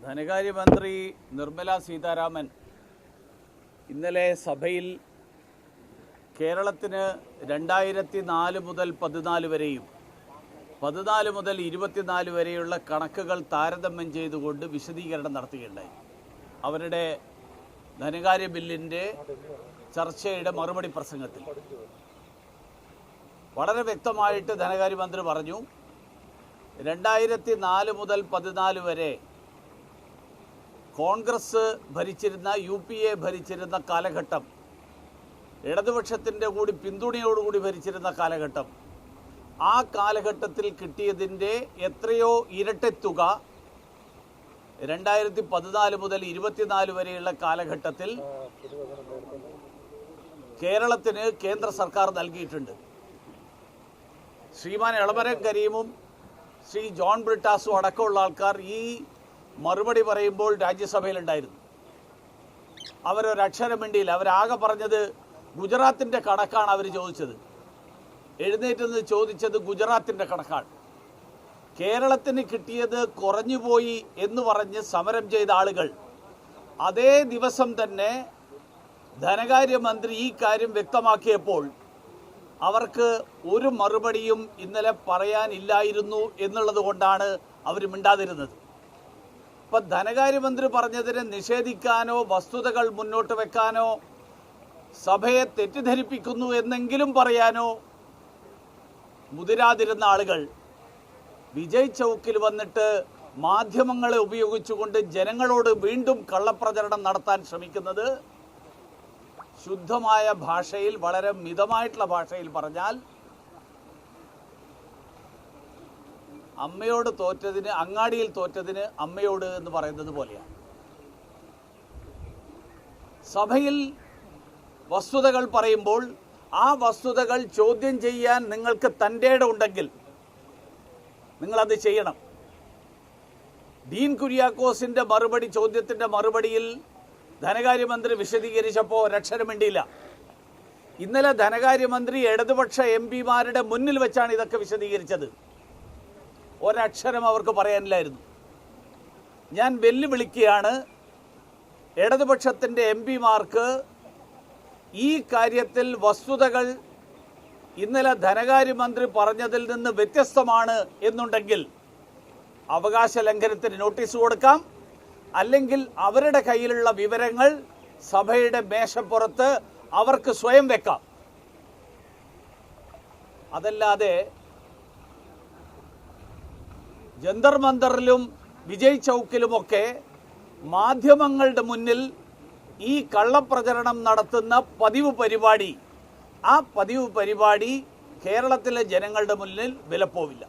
ധനകാര്യമന്ത്രി നിർമ്മല സീതാരാമൻ ഇന്നലെ സഭയിൽ കേരളത്തിന് 2004 മുതൽ 14 വരെയും 14 മുതൽ 24 വരെയുള്ള കണക്കുകൾ താരതമ്യം ചെയ്തുകൊണ്ട് വിശദീകരണം നടത്തുകയുണ്ടായി. അവരുടെ ധനകാര്യ ബില്ലിൻ്റെ ചർച്ചയുടെ മറുപടി പ്രസംഗത്തിൽ വളരെ വ്യക്തമായിട്ട് ധനകാര്യമന്ത്രി പറഞ്ഞു, 2004 മുതൽ 14 വരെ കോൺഗ്രസ് ഭരിച്ചിരുന്ന UPA ഭരിച്ചിരുന്ന കാലഘട്ടം, ഇടതുപക്ഷത്തിൻ്റെ കൂടി പിന്തുണയോടുകൂടി ഭരിച്ചിരുന്ന കാലഘട്ടം, ആ കാലഘട്ടത്തിൽ കിട്ടിയതിൻ്റെ എത്രയോ ഇരട്ടി തുക 2014 മുതൽ 24 വരെയുള്ള കാലഘട്ടത്തിൽ കേരളത്തിന് കേന്ദ്ര സർക്കാർ നൽകിയിട്ടുണ്ട്. ശ്രീമാൻ എളമരം കരീമും ശ്രീ ജോൺ ബ്രിട്ടാസും അടക്കമുള്ള ആൾക്കാർ ഈ മറുപടി പറയുമ്പോൾ രാജ്യസഭയിലുണ്ടായിരുന്നു. അവരൊരക്ഷരം മിണ്ടിയില്ല. അവരാകെ പറഞ്ഞത് ഗുജറാത്തിൻ്റെ കണക്കാണ് അവർ ചോദിച്ചത്. എഴുന്നേറ്റ് ചോദിച്ചത് ഗുജറാത്തിൻ്റെ കണക്കാണ്. കേരളത്തിന് കിട്ടിയത് കുറഞ്ഞുപോയി എന്ന് പറഞ്ഞ് സമരം ചെയ്ത ആളുകൾ അതേ ദിവസം തന്നെ ധനകാര്യമന്ത്രി ഈ കാര്യം വ്യക്തമാക്കിയപ്പോൾ അവർക്ക് ഒരു മറുപടിയും ഇന്നലെ പറയാനില്ലായിരുന്നു എന്നുള്ളത് കൊണ്ടാണ് അവർ മിണ്ടാതിരുന്നത്. അപ്പം ധനകാര്യമന്ത്രി പറഞ്ഞതിനെ നിഷേധിക്കാനോ വസ്തുതകൾ മുന്നോട്ട് വെക്കാനോ സഭയെ തെറ്റിദ്ധരിപ്പിക്കുന്നു എന്നെങ്കിലും പറയാനോ മുതിരാതിരുന്ന ആളുകൾ വിജയ് ചൗക്കിൽ വന്നിട്ട് മാധ്യമങ്ങളെ ഉപയോഗിച്ചുകൊണ്ട് ജനങ്ങളോട് വീണ്ടും കള്ളപ്രചരണം നടത്താൻ ശ്രമിക്കുന്നത് ശുദ്ധമായ ഭാഷയിൽ, വളരെ മിതമായിട്ടുള്ള ഭാഷയിൽ പറഞ്ഞാൽ, അമ്മയോട് തോറ്റതിന്, അങ്ങാടിയിൽ തോറ്റതിന് അമ്മയോട് എന്ന് പറയുന്നത് പോലെയാണ്. സഭയിൽ വസ്തുതകൾ പറയുമ്പോൾ ആ വസ്തുതകൾ ചോദ്യം ചെയ്യാൻ നിങ്ങൾക്ക് തൻ്റെ ഉണ്ടെങ്കിൽ നിങ്ങളത് ചെയ്യണം. ഡീൻ കുര്യാക്കോസിൻ്റെ ചോദ്യത്തിൻ്റെ മറുപടിയിൽ ധനകാര്യമന്ത്രി വിശദീകരിച്ചപ്പോൾ ഒരക്ഷരം മിണ്ടിയില്ല. ഇന്നലെ ധനകാര്യമന്ത്രി ഇടതുപക്ഷ MP-മാരുടെ മുന്നിൽ വെച്ചാണ് ഇതൊക്കെ വിശദീകരിച്ചത്. ഒരക്ഷരം അവർക്ക് പറയാനില്ലായിരുന്നു. ഞാൻ വെല്ലുവിളിക്കുകയാണ്, ഇടതുപക്ഷത്തിൻ്റെ MP-മാർക്ക് ഈ കാര്യത്തിൽ വസ്തുതകൾ ഇന്നലെ ധനകാര്യമന്ത്രി പറഞ്ഞതിൽ നിന്ന് വ്യത്യസ്തമാണ് എന്നുണ്ടെങ്കിൽ അവകാശ ലംഘനത്തിന് നോട്ടീസ് കൊടുക്കാം, അല്ലെങ്കിൽ അവരുടെ കയ്യിലുള്ള വിവരങ്ങൾ സഭയുടെ മേശപ്പുറത്ത് അവർക്ക് സ്വയം വെക്കാം. അതല്ലാതെ ജന്തർ മന്ദറിലും വിജയ് ചൗക്കിലുമൊക്കെ മാധ്യമങ്ങളുടെ മുന്നിൽ ഈ കള്ളപ്രചരണം നടത്തുന്ന പതിവ് പരിപാടി, ആ പതിവ് പരിപാടി കേരളത്തിലെ ജനങ്ങളുടെ മുന്നിൽ വിലപ്പോവില്ല.